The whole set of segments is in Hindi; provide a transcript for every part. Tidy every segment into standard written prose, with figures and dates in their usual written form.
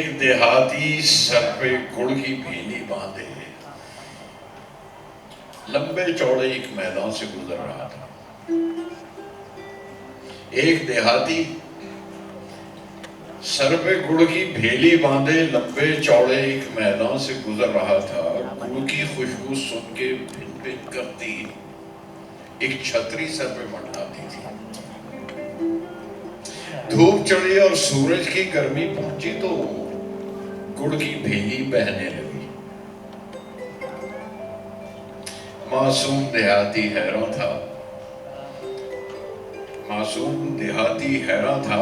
एक देहाती सर पे गुड़ की भेली बांधे लंबे चौड़े एक मैदान से गुजर रहा था। एक देहाती सर पे गुड़ की भेली बांधे लंबे चौड़े एक मैदान से गुजर रहा था। गुड़ की खुशबू सुन के भिन भिन करती एक छतरी सर पे मंडराती थी। धूप चढ़ी और सूरज की गर्मी पहुंची तो गुड़ की भेली बहने लगी। मासूम देहाती हैरान था। मासूम देहाती हैरान था।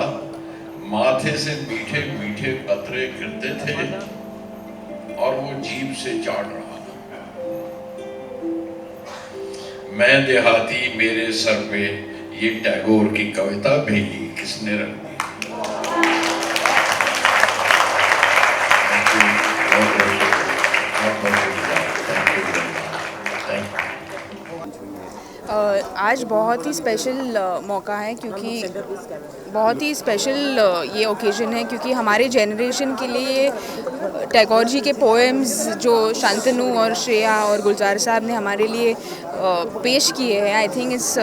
माथे से मीठे मीठे कतरे गिरते थे और वो जीभ से चाट रहा था। मैं देहाती मेरे सर पे ये टैगोर की कविता भेली किसने रख दी। आज बहुत ही स्पेशल मौका है क्योंकि बहुत ही स्पेशल ये ओकेजन है क्योंकि हमारे जनरेशन के लिए टैगोर जी के पोएम्स जो शांतनु और श्रेया और गुलजार साहब ने हमारे लिए पेश किए हैं, I think it's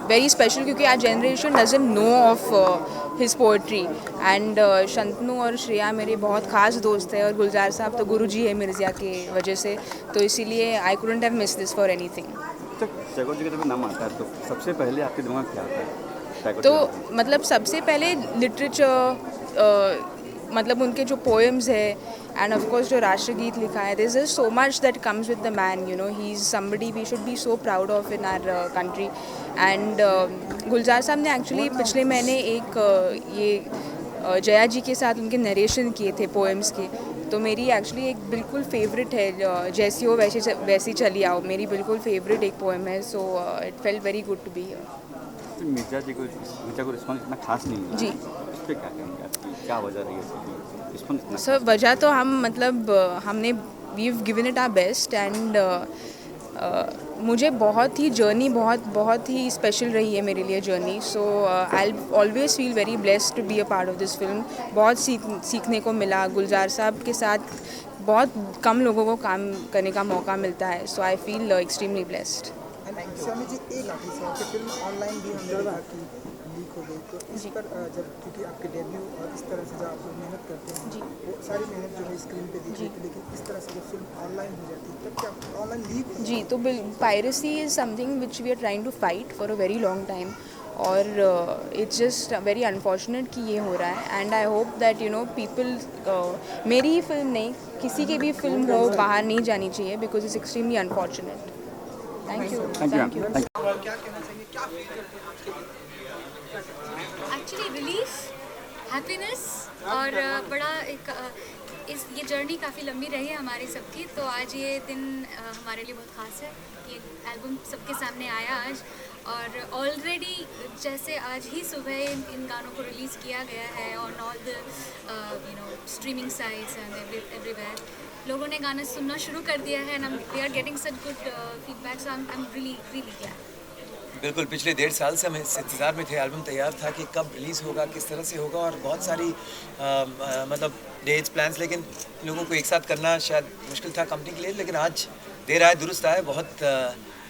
very special क्योंकि आज generation doesn't know of his poetry and Shantanu और श्रेया मेरे बहुत ख़ास दोस्त हैं और गुलजार साहब तो गुरु जी है मिर्ज़िया के वजह से, तो इसीलिए I couldn't have miss this for anything. Tagore ji का जब नाम आता है तो सबसे पहले आपके दिमाग में क्या आता है? तो मतलब सबसे पहले लिटरेचर, मतलब उनके जो पोएम्स है एंड ऑफ कोर्स जो राष्ट्रगीत लिखा है, this is so much that comes with the man, you know, he is somebody we should be so proud of in our country. And Gulzar sahab ने एक्चुअली पिछले महीने एक ये जया जी के साथ उनके नरेशन किए थे पोएम्स के, तो मेरी एक्चुअली एक बिल्कुल फेवरेट है, जैसी हो वैसी चली आओ, मेरी बिल्कुल फेवरेट एक पोएम है। So it felt very good to be here. Mirza को रिस्पॉन्स इतना खास नहीं मिला, जी, उस पर क्या कहेंगे आपकी, क्या वजह रही है रिस्पॉन्स इतना? सर वजह तो हम मतलब हमने we have given it our best and मुझे बहुत ही जर्नी बहुत ही स्पेशल रही है मेरे लिए journey. So I always feel very blessed to be a part of this film. बहुत सीखने को मिला। गुलजार साहब के साथ बहुत कम लोगों को काम करने का मौका मिलता है, सो I feel extremely blessed. Swami ji, एक आखिरी सवाल कि फिल्म ऑनलाइन भी हम लोग की लीक हो गई, तो इस पर जब क्योंकि आपके डेब्यू और इस तरह से जब आप लोग मेहनत करते हैं, जी, वो सारी मेहनत जो है स्क्रीन पे दिख रही थी, लेकिन इस तरह से जब फिल्म ऑनलाइन हो जाती है तब क्या ऑनलाइन लीक हो? जी, तो piracy is something which we are trying to fight for a very long time और इट्स जस्ट वेरी अनफॉर्चुनेट कि ये हो रहा है and I hope that you know people, मेरी ही फिल्म नहीं किसी की भी फिल्म हो बाहर नहीं जानी चाहिए because it's extremely unfortunate. Thank you. क्या कहना चाहिए, क्या फील करते हैं? एक्चुअली रिलीफ, हैप्पीनेस और बड़ा एक इस ये जर्नी काफ़ी लंबी रही है हमारी सबकी, तो आज ये दिन हमारे लिए बहुत ख़ास है। ये एल्बम सबके सामने आया आज और ऑलरेडी जैसे आज ही सुबह इन गानों को रिलीज़ किया गया है on all the streaming sites and everywhere. लोगों ने गाना सुनना शुरू कर दिया है and we are getting such good feedback, so I am really glad. बिल्कुल, पिछले 1.5 साल से हम इस इंतज़ार में थे, एल्बम तैयार था कि कब रिलीज़ होगा, किस तरह से होगा और बहुत सारी मतलब डेट्स प्लान्स, लेकिन लोगों को एक साथ करना शायद मुश्किल था कंपनी के लिए, लेकिन आज देर आए दुरुस्त आए, बहुत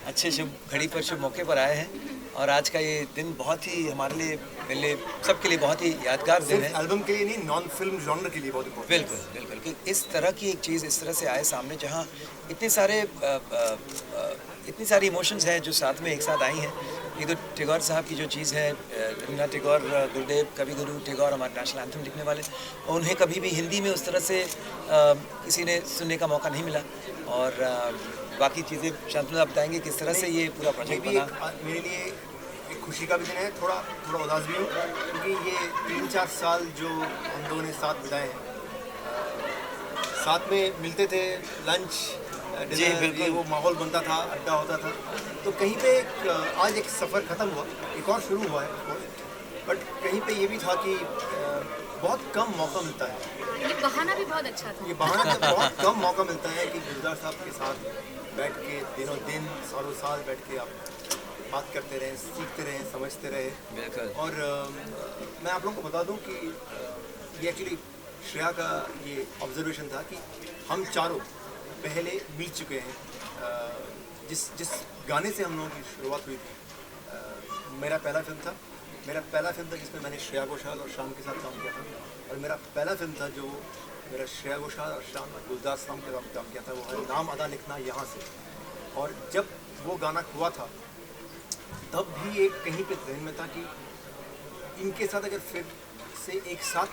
अच्छे शुभ घड़ी पर शुभ मौके पर आए हैं और आज का ये दिन बहुत ही हमारे लिए, मेरे लिए, सबके लिए बहुत ही यादगार दिन है। एल्बम के लिए नहीं, नॉन फिल्म जॉनर के लिए बहुत इम्पोर्टेंट। बिल्कुल बिल्कुल कि इस तरह की एक चीज़ इस तरह से आए सामने जहाँ इतनी सारी इमोशंस हैं जो साथ में एक साथ आई हैं। ये तो टैगोर साहब की जो चीज़ है, रविन्द्रनाथ टैगोर, गुरुदेव, कवि गुरु टैगोर हमारे नेशनल एंथम लिखने वाले, उन्हें कभी भी हिंदी में उस तरह से किसी ने सुनने का मौका नहीं मिला और बाकी चीज़ें शांतनु आप बताएंगे किस तरह से ये पूरा प्रोजेक्ट बना। मेरे लिए एक खुशी का भी दिन है, थोड़ा उदास भी हूँ क्योंकि ये 3-4 साल जो हम लोगों ने साथ बिताए हैं, साथ में मिलते थे, लंच डिनर, ये वो माहौल बनता था, अड्डा होता था, तो कहीं पे आज एक सफ़र ख़त्म हुआ, एक और शुरू हुआ है, बट कहीं पे ये भी था कि बहुत कम मौका मिलता है। ये बहाना भी बहुत अच्छा था। ये बहाना बहुत कम मौका मिलता है कि गुलजार साहब के साथ बैठ के दिनों दिन सालों साल बैठ के आप बात करते रहें, सीखते रहें, समझते रहें। बिल्कुल। और मैं आप लोगों को बता दूं कि ये एक्चुअली श्रेया का ये ऑब्जर्वेशन था कि हम चारों पहले मिल चुके हैं। जिस गाने से हम लोगों की शुरुआत हुई थी, मेरा पहला फिल्म था जिसमें मैंने श्रेया घोषाल और शान के साथ काम किया था। और मेरा पहला फिल्म था जो मेरा श्रेया घोषाल और शान गुलजार साहब के साथ काम किया था, वो है नाम अदा लिखना यहाँ से। और जब वो गाना हुआ था तब भी एक कहीं पे जहन में था कि इनके साथ अगर फिर से एक साथ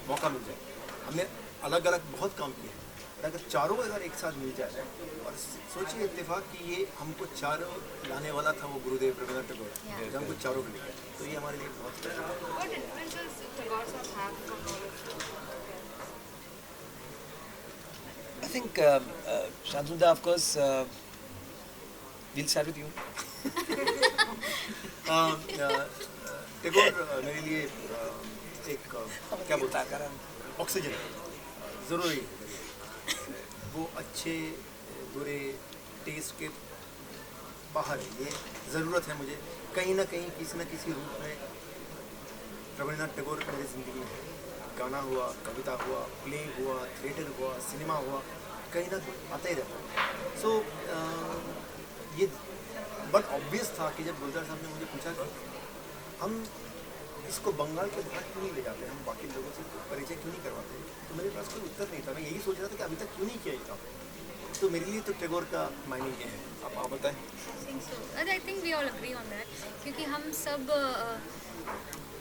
मौका मिल जाए। हमने अलग अलग बहुत काम किए हैं, अगर चारों अगर एक साथ मिल जाए और सोचिए इत्तेफाक कि ये हमको चारों लाने वाला था वो गुरुदेव रवींद्रनाथ टैगोर, जब हमको चारों को लेकर, तो ये हमारे लिए बहुत I think Shantanu, of course, we'll start with you. Tagore मेरे लिए एक क्या बोलता है ऑक्सीजन ज़रूरी है। वो अच्छे बुरे टेस्ट के बाहर है, ये ज़रूरत है मुझे कहीं ना कहीं किसी न किसी रूप में। रवींद्रनाथ टैगोर मेरी ज़िंदगी में गाना हुआ, कविता हुआ, प्ले हुआ, थिएटर हुआ, सिनेमा हुआ, कहीं ना कहीं आता ही रहता है। सो ये बट ऑब्वियस था कि जब गुलजार साहब ने मुझे पूछा कि हम इसको बंगाल के बाहर क्यों नहीं ले जाते, हम बाकी लोगों से परिचय क्यों नहीं करवाते, तो मेरे पास कोई उत्तर नहीं था। मैं यही सोच रहा था कि अभी तक क्यों नहीं किया ये काम। तो मेरे लिए तो टैगोर का मायने ये है। आप बताएं। I think we all agree on that, क्योंकि हम सब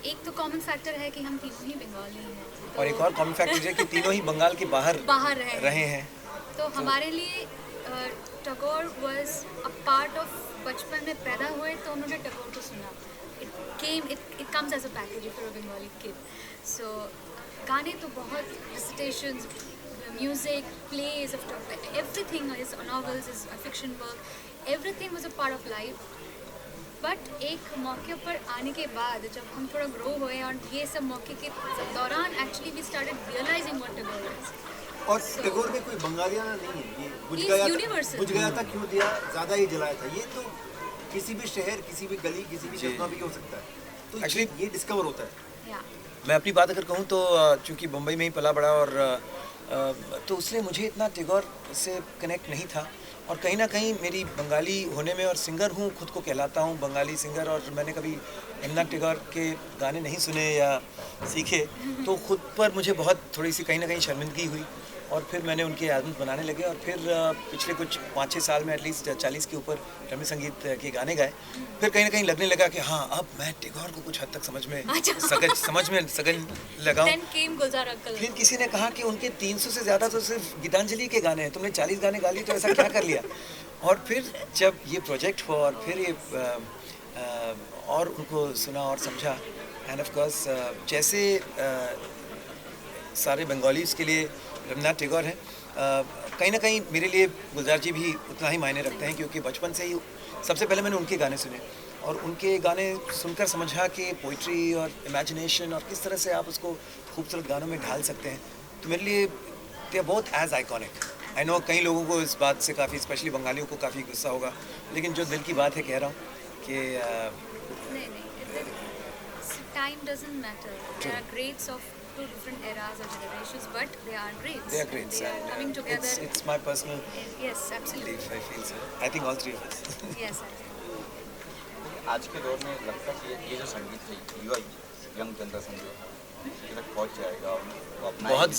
एक तो कॉमन फैक्टर है कि हम तीनों ही बंगाली हैं, तो और एक और कॉमन फैक्टर है कि तीनों ही बंगाल के बाहर रहे हैं। तो हमारे लिए Tagore was a part of, बचपन में पैदा हुए तो उन्होंने टैगोर को सुना। It comes as a package for a Bengali kid. So गाने तो बहुत, recitations, music, plays of everything, is novels, is fiction work, everything was a part of life. But एक मौके पर आने के बाद जब हम थोड़ा ग्रो हुए और ये सब मौके के दौरान actually we started realising what Tagore is. और टैगोर में कोई बंगालियाना नहीं है, ये बुझ universal. गया था क्यों दिया, ज़्यादा ही जलाया था। ये तो किसी भी शहर, किसी भी गली, किसी भी जगह भी हो सकता है। तो Actually, ये डिस्कवर होता है। मैं अपनी बात अगर कहूँ तो चूँकि मुंबई में ही पला बड़ा और तो उसने मुझे इतना टैगोर से कनेक्ट नहीं था। और कहीं ना कहीं मेरी बंगाली होने में, और सिंगर हूँ, खुद को कहलाता हूँ बंगाली सिंगर, और मैंने कभी रवींद्रनाथ टैगोर के गाने नहीं सुने या सीखे, तो खुद पर मुझे बहुत थोड़ी सी कहीं ना कहीं शर्मिंदगी हुई। और फिर मैंने उनके एल्बम बनाने लगे, और फिर पिछले कुछ 5-6 साल में एटलीस्ट 40 के ऊपर रवींद्र संगीत के गाने गाए। फिर कहीं ना कहीं लगने लगा कि हाँ, अब मैं टैगोर को कुछ हद तक समझ में सगन लगाऊं। फिर किसी ने कहा कि उनके 300 से ज़्यादा तो सिर्फ गीतांजलि के गाने हैं, तुमने 40 गाने गा लिए, तो ऐसा क्या कर लिया। और फिर जब ये प्रोजेक्ट हुआ और फिर ये और उनको सुना और समझा, एंड ऑफ कोर्स जैसे सारे बंगालीज़ के लिए रवींद्रनाथ टैगोर हैं, कहीं ना कहीं मेरे लिए गुलजार जी भी उतना ही मायने रखते हैं, क्योंकि बचपन से ही सबसे पहले मैंने उनके गाने सुने और उनके गाने सुनकर समझा कि पोइट्री और इमेजिनेशन और किस तरह से आप उसको खूबसूरत गानों में ढाल सकते हैं। तो मेरे लिए they are both as iconic. I know कई लोगों को इस बात से काफ़ी, स्पेशली बंगालियों को काफ़ी गुस्सा होगा, लेकिन जो दिल की बात है कह रहा हूँ कि time doesn't matter. There are greats of two different eras or generations, but they are greats. They are greats. They are coming together. It's my personal Yes, absolutely. belief. I feel so. I think all three of us. Yes. आज के दौर में लगता है कि ये जो संगीत है, युवा यंग जनरेशन जो तक पहुँच जाएगा, वो अपना बहुत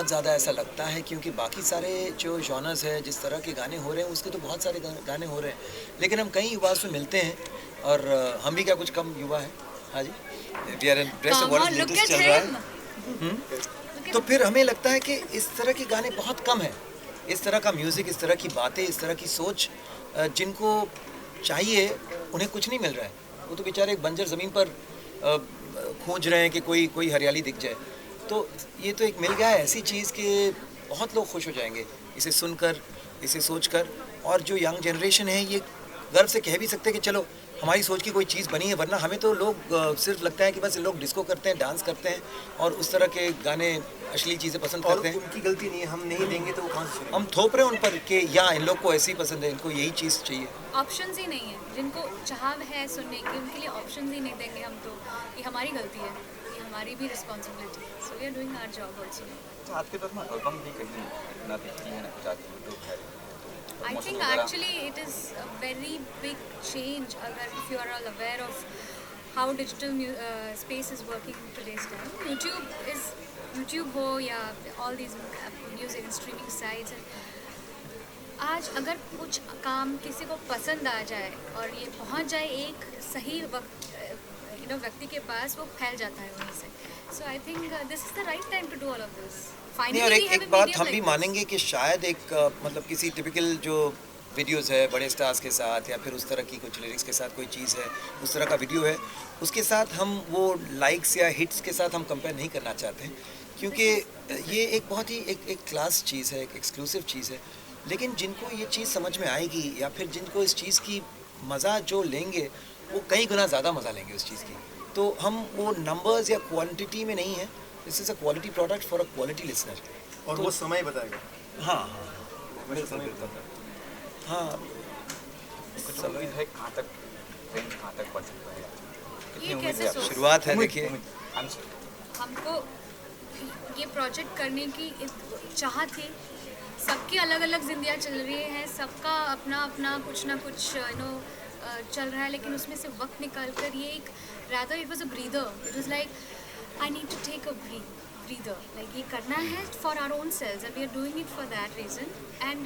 ज़्यादा ऐसा लगता है, क्योंकि बाकी सारे जो जॉनर्स है, जिस तरह के गाने हो रहे हैं, उसके तो बहुत सारे गाने हो रहे हैं, लेकिन हम कई युवा से मिलते हैं, और हम भी क्या कुछ कम युवा हैं। हाँ जी, we are impressed what is latest चल रहा है। तो फिर हमें लगता है कि इस तरह के गाने बहुत कम हैं, इस तरह का म्यूज़िक, इस तरह की बातें, इस तरह की सोच जिनको चाहिए उन्हें कुछ नहीं मिल रहा है। वो तो बेचारे एक बंजर ज़मीन पर खोज रहे हैं कि कोई हरियाली दिख जाए। तो ये तो एक मिल गया है ऐसी चीज़ कि बहुत लोग खुश हो जाएंगे इसे सुनकर, इसे सोचकर। और जो यंग जनरेशन है ये गर्व से कह भी सकते हैं कि चलो हमारी सोच की कोई चीज़ बनी है, वरना हमें तो लोग सिर्फ लगता है कि बस लोग डिस्को करते हैं, डांस करते हैं और उस तरह के गाने, अश्लील चीज़ें पसंद करते हैं। उनकी गलती नहीं है, हम नहीं देंगे तो वो कहाँ से? हम थोप रहे हैं उन पर कि या इन लोग को ऐसी पसंद है, इनको यही चीज़ चाहिए। ऑप्शंस ही नहीं है, जिनको चाह है सुनने की, उनके लिए ऑप्शंस ही नहीं देंगे हम, तो ये हमारी गलती है, ये हमारी भी रिस्पॉन्सिबिलिटी है. So we are doing our job also. आज के दौर में एल्बम भी कहीं ना दिखती है ना कुछ आज यूट्यूब है. I think actually it is a very big change अगर if you are all aware of how digital space is working in today's time. YouTube हो या all these music and streaming sites. आज अगर कुछ काम किसी को पसंद आ जाए और ये पहुंच जाए एक सही वक्त व्यक्ति के पास, वो फैल जाता है वहीं से. So I think this is the right time to do all of this. नहीं, और एक बात हम भी मानेंगे कि शायद एक मतलब किसी टिपिकल जो वीडियोस है बड़े स्टार्स के साथ या फिर उस तरह की कुछ लिरिक्स के साथ कोई चीज़ है, उस तरह का वीडियो है, उसके साथ हम वो लाइक्स या हिट्स के साथ हम कंपेयर नहीं करना चाहते हैं, क्योंकि ये एक बहुत ही एक क्लास चीज़ है, एक एक्सक्लूसिव चीज़ है. लेकिन जिनको ये चीज़ समझ में आएगी या फिर जिनको इस चीज़ की मज़ा जो लेंगे वो कई गुना ज़्यादा मज़ा लेंगे उस चीज़ की. तो हम वो नंबर्स या क्वांटिटी में नहीं है. This is a quality product for a quality listener. और वो समय बताएगा. हाँ समय बताता है. हाँ, कुछ उम्मीद है कहाँ तक रेंज कहाँ तक पहुँच सकता है? कितनी ये उम्मीद कैसे है आपको? शुरुआत है. देखिए हमको ये प्रोजेक्ट करने की चाह थी. सबकी अलग अलग जिंदगियाँ चल रही हैं, सबका अपना अपना कुछ ना कुछ चल रहा है, लेकिन उसमें से वक्त निकाल कर ये एक rather it was a breather. It was like I need to take a breather. Like ये करना है for our own selves and we are doing it for that reason. And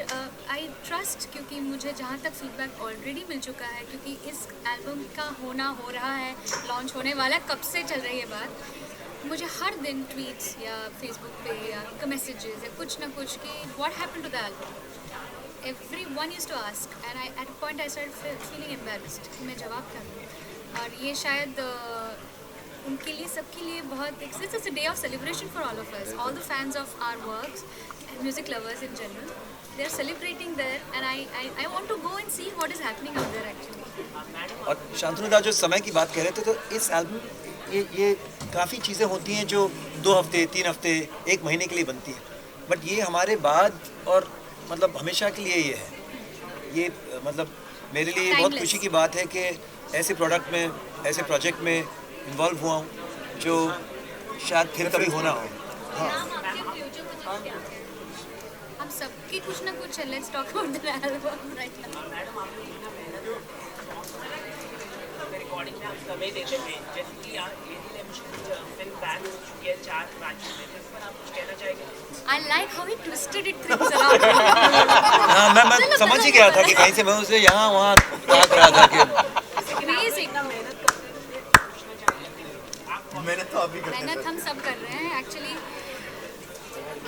I trust, क्योंकि मुझे जहाँ तक feedback already मिल चुका है, क्योंकि इस एल्बम का हो रहा है, लॉन्च होने वाला है, कब से चल रही है बात. मुझे हर दिन ट्वीट्स या फेसबुक पे या मैसेजेस या कुछ ना कुछ कि what happened to the album. Everyone used to ask and at a point I started feeling embarrassed कि मैं जवाब क्या दूँ. और ये शायद उनके लिए, सबके लिए बहुत it's a day of celebration for all of us, all the fans of our works and music lovers in general. They are celebrating there and I want to go and see what is happening out there actually. और शांतनु दा जो समय की बात कह रहे थे, तो इस एल्बम ये काफ़ी चीज़ें होती हैं जो 2 हफ्ते 3 हफ्ते 1 महीने के लिए बनती हैं, बट ये हमारे बाद और मतलब हमेशा के लिए ये है. ये मतलब मेरे लिए बहुत खुशी की बात है कि ऐसे प्रोडक्ट में, ऐसे प्रोजेक्ट में इन्वॉल्व हुआ हूँ जो शायद फिर कभी होना हो. हम सबकी कुछ ना कुछ है. Let's talk about the album right now. Recording में आप समय देते हैं, जैसे कि फिल्म बैन हो चुकी है 4 राज्यों में, इस पर आप कुछ कहना चाहेंगे? I like how he twisted it things around. हाँ, मैं समझ ही गया था कि कहीं से मैं उसे यहाँ वहाँ ताक रहा था कि Crazy. मेहनत तो अभी करते हैं. मेहनत हम सब कर रहे हैं एक्चुअली.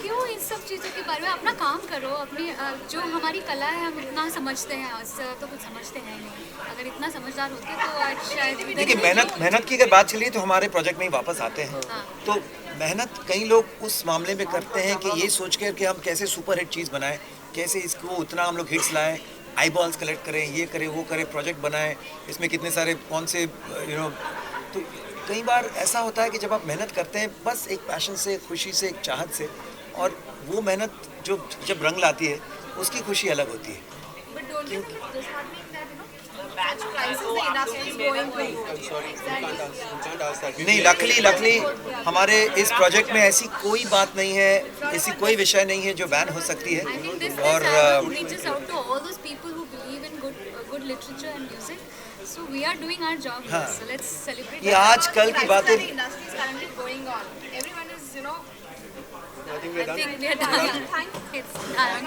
क्यों इन सब चीज़ों के बारे में, अपना काम करो. अपनी जो हमारी कला है हम इतना समझते हैं, इससे तो कुछ समझते हैं नहीं. अगर इतना समझदार होते तो आज शायद. देखिए, मेहनत की अगर बात चली तो हमारे प्रोजेक्ट में ही वापस आते हैं. तो मेहनत कई लोग उस मामले में करते हैं कि ये सोच कर कि हम कैसे सुपर हिट चीज़ बनाएं, कैसे इसको उतना हम लोग हिट्स लाएं, आई बॉल्स कलेक्ट करें, ये करें वो करें, प्रोजेक्ट बनाएं, इसमें कितने सारे कौन से तो कई बार ऐसा होता है कि जब आप मेहनत करते हैं बस एक पैशन से, खुशी से, एक चाहत से, और वो मेहनत जो जब रंग लाती है उसकी खुशी अलग होती है. नहीं, लकली हमारे इस प्रोजेक्ट में ऐसी कोई बात नहीं है, ऐसी कोई विषय नहीं है जो बैन हो सकती है. और ये आज कल की बात है. I think we are done. It's done.